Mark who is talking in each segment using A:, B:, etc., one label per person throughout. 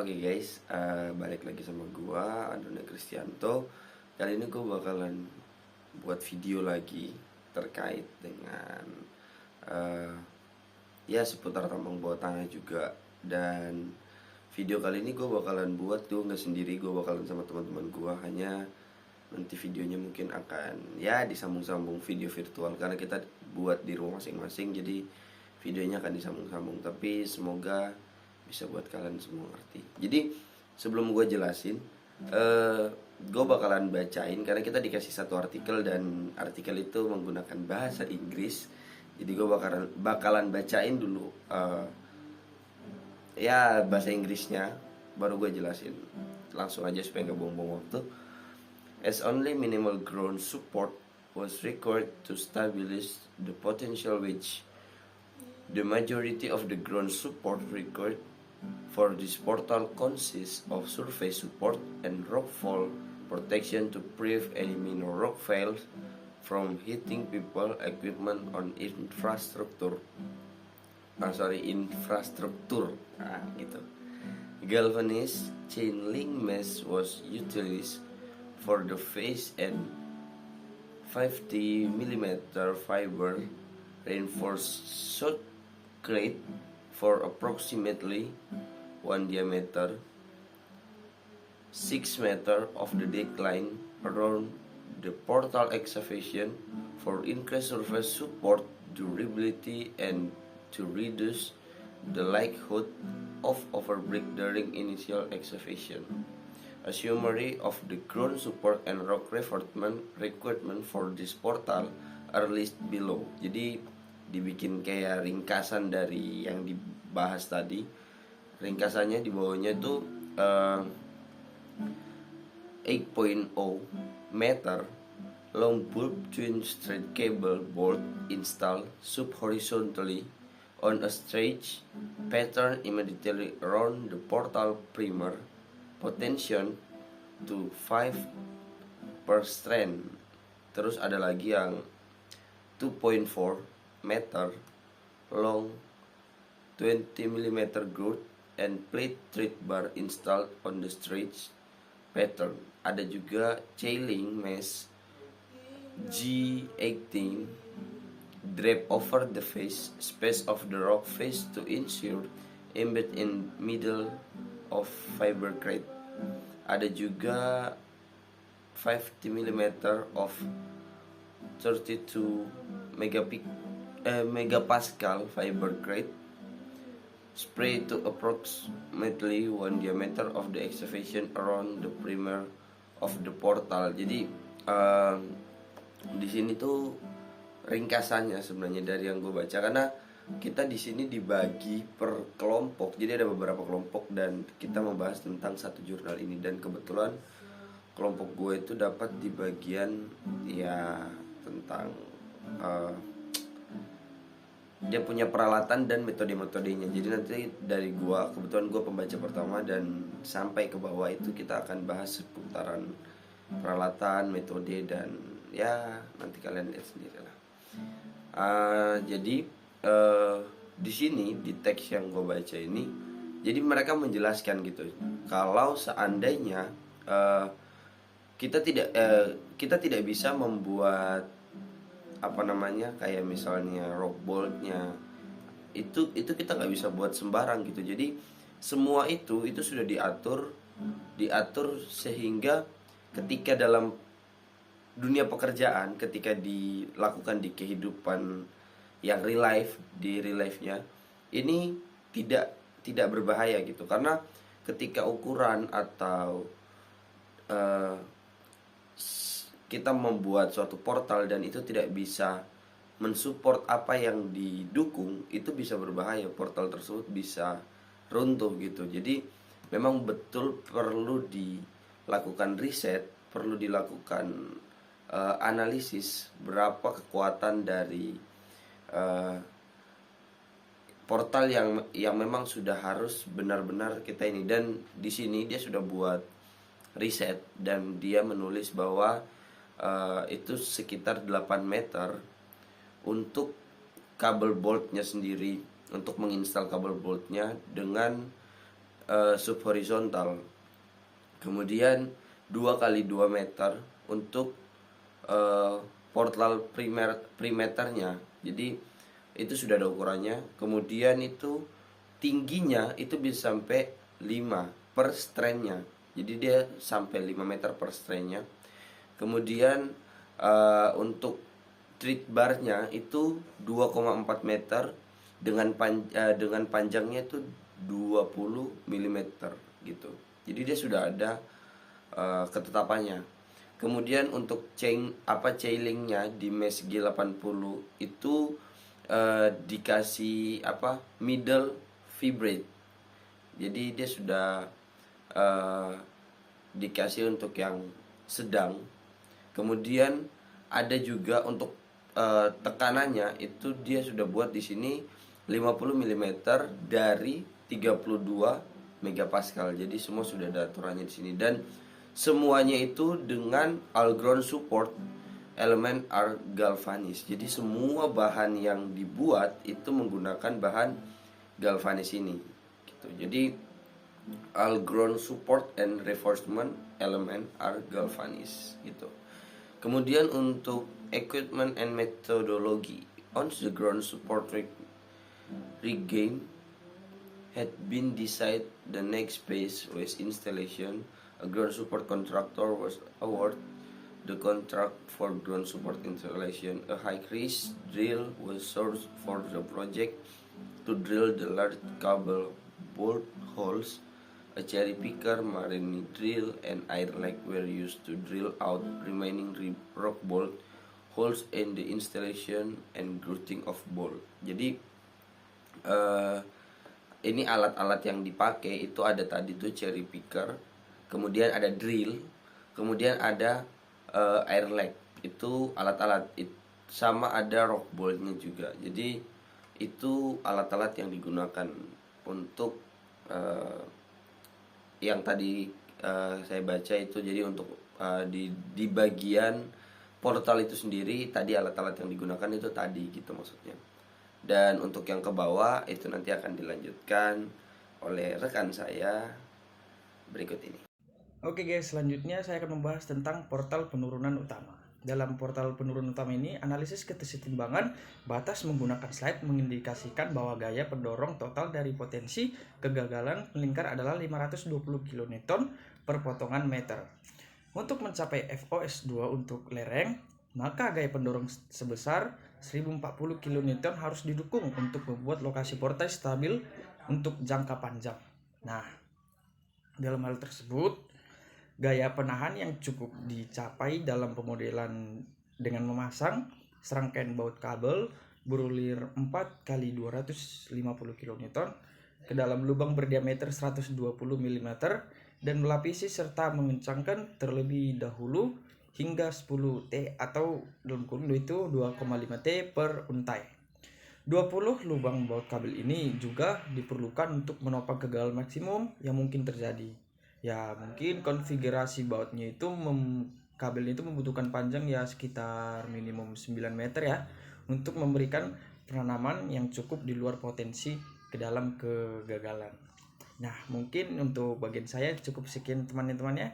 A: Oke guys, balik lagi sama gua Andone Kristianto. Kali ini gua bakalan buat video lagi terkait dengan eh, ya seputar tambang bawah tanah juga. Dan video kali ini gua bakalan buat tuh nggak sendiri, gua bakalan sama teman-teman gua. Hanya nanti videonya mungkin akan ya disambung-sambung video virtual karena kita buat di rumah masing-masing. Jadi videonya akan disambung-sambung, tapi semoga bisa buat kalian semua ngerti. Jadi sebelum gue jelasin, gue bakalan bacain karena kita dikasih satu artikel dan artikel itu menggunakan bahasa Inggris. Jadi gue bakalan bacain dulu ya bahasa Inggrisnya, baru gue jelasin. Langsung aja supaya gak buang-buang waktu. As only minimal ground support was required to stabilize the potential wedge, the majority of the ground support required for this portal consists of surface support and rockfall protection to prevent any minor rock fails from hitting people, equipment, on infrastructure. Infrastructure. Gitu. Galvanized chain link mesh was utilized for the face and 50 mm fiber reinforced shotcrete for approximately 1 diameter 6 meter of the decline around the portal excavation for increased surface support, durability, and to reduce the likelihood of overbreak during initial excavation. A summary of the ground support and rock reinforcement requirement for this portal are listed below. Jadi dibikin kayak ringkasan dari yang dibahas tadi. Ringkasannya di bawahnya itu 8.0 meter long bulb twin straight cable bolt installed sub-horizontally on a stretch pattern immediately around the portal primer, potential to 5 per strand. Terus ada lagi yang 2.4 meter long 20 mm girth and plate tread bar installed on the stretch pattern. Ada juga chailing mesh G18 drape over the face space of the rock face to ensure embed in middle of fiber crate. Ada juga 50 mm of 32 megapascal fiber crate spray to approximately 1 diameter of the excavation around the perimeter of the portal. Jadi di sini tuh ringkasannya sebenarnya dari yang gue baca, karena kita di sini dibagi per kelompok. Jadi ada beberapa kelompok dan kita membahas tentang satu jurnal ini, dan kebetulan kelompok gue itu dapat di bagian ya tentang dia punya peralatan dan metode-metodenya. Jadi nanti dari gua, kebetulan gua pembaca pertama, dan sampai ke bawah itu kita akan bahas seputaran peralatan, metode, dan ya nanti kalian lihat sendiri lah. Jadi di sini di teks yang gua baca ini, jadi mereka menjelaskan gitu, kalau seandainya kita tidak bisa membuat kayak misalnya rock boltnya itu kita nggak bisa buat sembarang gitu. Jadi semua itu sudah diatur sehingga ketika dalam dunia pekerjaan, ketika dilakukan di kehidupan yang real life-nya ini tidak berbahaya gitu, karena ketika ukuran atau kita membuat suatu portal dan itu tidak bisa mensupport apa yang didukung, itu bisa berbahaya, portal tersebut bisa runtuh gitu. Jadi memang betul perlu dilakukan riset, perlu dilakukan analisis berapa kekuatan dari portal yang memang sudah harus benar-benar kita ini. Dan di sini dia sudah buat riset dan dia menulis bahwa itu sekitar 8 meter untuk kabel boltnya sendiri, untuk menginstal kabel boltnya dengan subhorizontal. Kemudian 2 kali 2 meter untuk portal perimeternya. Jadi itu sudah ada ukurannya. Kemudian itu tingginya itu bisa sampai 5 per strandnya. Jadi dia sampai 5 meter per strandnya. Kemudian untuk tread barnya itu 2,4 meter dengan panjangnya itu 20 mm gitu. Jadi dia sudah ada ketetapannya. Kemudian untuk chainlinknya di mesh G80 itu dikasih middle vibrate. Jadi dia sudah dikasih untuk yang sedang. Kemudian ada juga untuk tekanannya itu dia sudah buat di sini 50 mm dari 32 megapascal. Jadi semua sudah ada aturannya di sini, dan semuanya itu dengan all ground support elemen are galvanis. Jadi semua bahan yang dibuat itu menggunakan bahan galvanis ini gitu. Jadi all ground support and reinforcement element are galvanis gitu. Kemudian untuk equipment and methodology on the ground support regain had been decided. The next phase was installation. A ground support contractor was awarded the contract for ground support installation. A high-risk drill was sourced for the project to drill the large cable bolt holes. A cherry picker, marine drill, and air leg were used to drill out remaining rock bolt holes in the installation and grouting of bolt. Jadi ini alat-alat yang dipakai itu ada tadi tuh cherry picker, kemudian ada drill, kemudian ada air leg. Itu alat-alat sama ada rock boltnya juga. Jadi itu alat-alat yang digunakan untuk yang tadi saya baca itu. Jadi untuk di bagian portal itu sendiri tadi alat-alat yang digunakan itu tadi gitu maksudnya. Dan untuk yang ke bawah itu nanti akan dilanjutkan oleh rekan saya berikut ini.
B: Oke guys, selanjutnya saya akan membahas tentang portal penurunan utama. Dalam portal penurunan utama ini, analisis kesetimbangan batas menggunakan slide mengindikasikan bahwa gaya pendorong total dari potensi kegagalan melingkar adalah 520 kN per potongan meter. Untuk mencapai FOS2 untuk lereng, maka gaya pendorong sebesar 1040 kN harus didukung untuk membuat lokasi portal stabil untuk jangka panjang. Nah, dalam hal tersebut, gaya penahan yang cukup dicapai dalam pemodelan dengan memasang serangkaian baut kabel berulir 4 x 250 kN ke dalam lubang berdiameter 120 mm dan melapisi serta mengencangkan terlebih dahulu hingga 10 T atau dalam kurun itu 2,5 T per untai. 20 lubang baut kabel ini juga diperlukan untuk menopang kegagalan maksimum yang mungkin terjadi. Ya mungkin konfigurasi bautnya itu kabel itu membutuhkan panjang ya sekitar minimum 9 meter ya, untuk memberikan penanaman yang cukup di luar potensi ke dalam kegagalan. Nah mungkin untuk bagian saya cukup sekian teman-teman ya.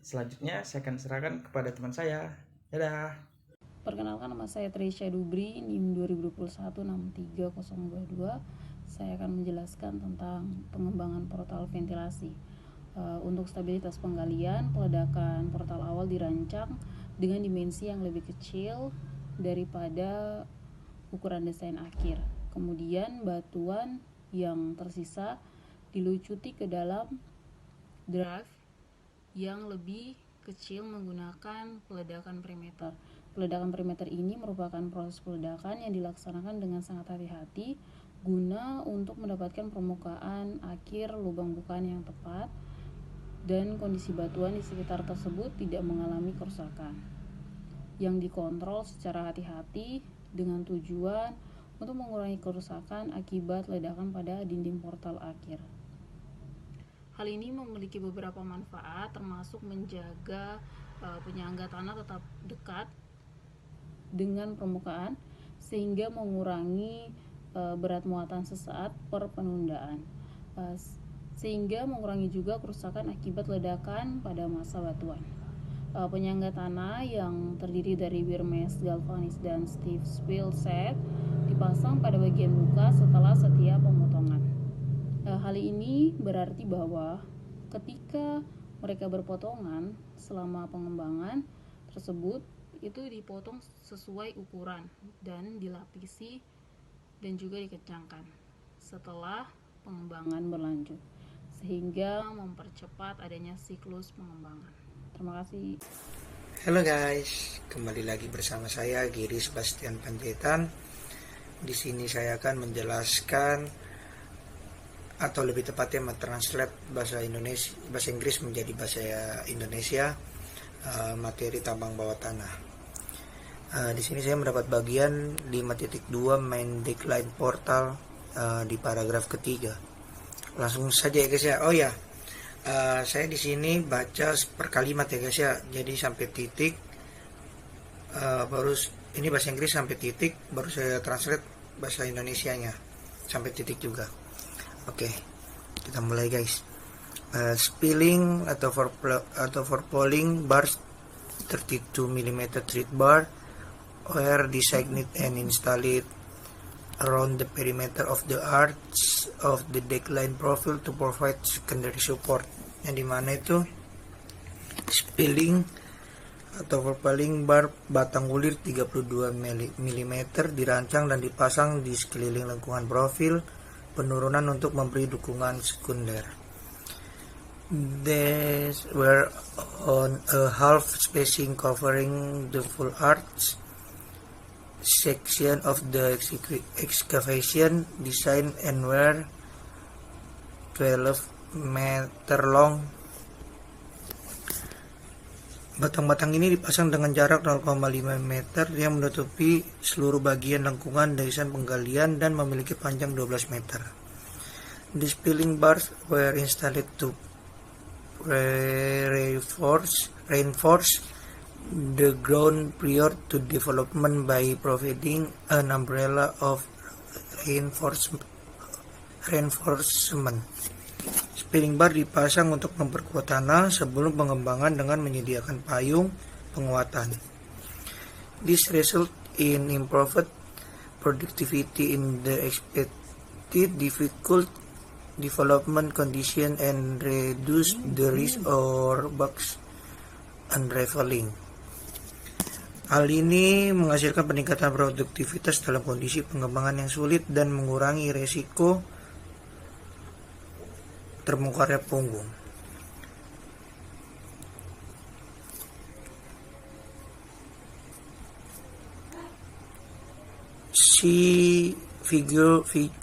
B: Selanjutnya saya akan serahkan kepada teman saya. Dadah.
C: Perkenalkan, nama saya Trisha Dubri, NIM 2021-63022. Saya akan menjelaskan tentang pengembangan portal ventilasi. Untuk stabilitas penggalian, peledakan portal awal dirancang dengan dimensi yang lebih kecil daripada ukuran desain akhir. Kemudian batuan yang tersisa dilucuti ke dalam drive yang lebih kecil menggunakan peledakan perimeter. Peledakan perimeter ini merupakan proses peledakan yang dilaksanakan dengan sangat hati-hati guna untuk mendapatkan permukaan akhir lubang bukaan yang tepat dan kondisi batuan di sekitar tersebut tidak mengalami kerusakan. Yang dikontrol secara hati-hati dengan tujuan untuk mengurangi kerusakan akibat ledakan pada dinding portal akhir. Hal ini memiliki beberapa manfaat, termasuk menjaga penyangga tanah tetap dekat dengan permukaan sehingga mengurangi berat muatan sesaat per penundaan. sehingga mengurangi juga kerusakan akibat ledakan pada masa batuan. Penyangga tanah yang terdiri dari Wirmes Galvanis dan Steve Spill set dipasang pada bagian muka setelah setiap pemotongan. Hal ini berarti bahwa ketika mereka berpotongan selama pengembangan tersebut itu dipotong sesuai ukuran dan dilapisi dan juga dikencangkan setelah pengembangan berlanjut, sehingga mempercepat adanya siklus pengembangan. Terima kasih.
D: Halo guys, kembali lagi bersama saya Giri Sebastian Panjaitan. Di sini saya akan menjelaskan atau lebih tepatnya mentranslate bahasa Inggris menjadi bahasa Indonesia, materi tambang bawah tanah. Di sini saya mendapat bagian 5.2 main decline portal di paragraf ketiga. Langsung saja ya guys ya. Oh ya, saya di sini baca per kalimat ya guys ya. Jadi sampai titik, baru ini bahasa Inggris sampai titik, baru saya translate bahasa Indonesianya sampai titik juga. Oke, kita mulai guys. Spilling atau for polling bars 32 mm tread bar were designed and installed around the perimeter of the arch of the decline profile to provide secondary support. Yang dimana itu spilling atau propelling bar batang ulir 32 mm dirancang dan dipasang di sekeliling lengkungan profil penurunan untuk memberi dukungan sekunder. These were on a half spacing covering the full arch section of the excavation design and were 12 meter long. Batang-batang ini dipasang dengan jarak 0,5 meter yang menutupi seluruh bagian lengkungan desain penggalian dan memiliki panjang 12 meter. The spilling bars were installed to reinforce the ground prior to development by providing an umbrella of reinforcement. Spilling bar dipasang untuk memperkuat tanah sebelum pengembangan dengan menyediakan payung penguatan. This result in improved productivity in the expected difficult development condition and reduce the risk or bugs unraveling. Hal ini menghasilkan peningkatan produktivitas dalam kondisi pengembangan yang sulit dan mengurangi resiko terbongkarnya punggung. See figure 10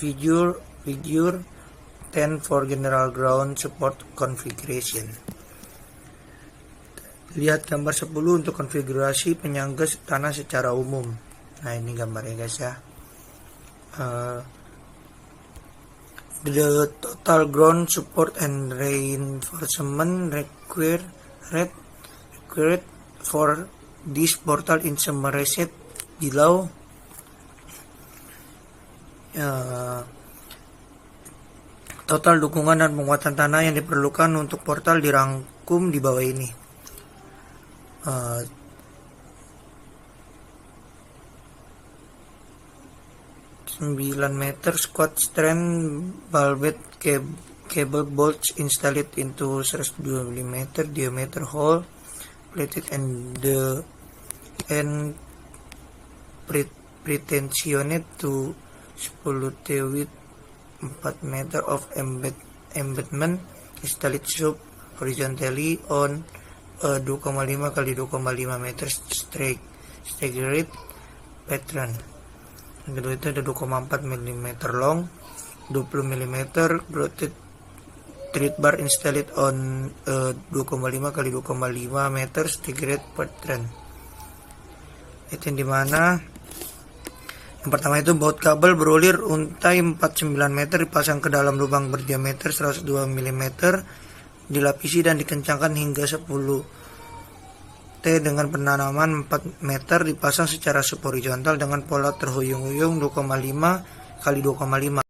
D: for general ground support configuration. Lihat gambar 10 untuk konfigurasi penyangga tanah secara umum. Nah, ini gambarnya guys ya. The total ground support and reinforcement required for this portal is summarized below. Total dukungan dan penguatan tanah yang diperlukan untuk portal dirangkum di bawah ini. 9 meter squat strength valved cable bolts installed into 2 mm diameter hole plated and the end pretensioned to 10 T with 4 meter of embedment installed sub horizontally on 2,5 x 2,5 meter staggered pattern. Yang kedua itu ada 2,4 mm long, 20 mm grounded tread bar installed on 2,5 x 2,5 meter staggered pattern. Itu yang dimana yang pertama itu baut kabel berulir untai 49 meter dipasang ke dalam lubang berdiameter 102 mm, dilapisi dan dikencangkan hingga 10 T dengan penanaman 4 meter dipasang secara subhorizontal dengan pola terhuyung-huyung 2,5 x 2,5.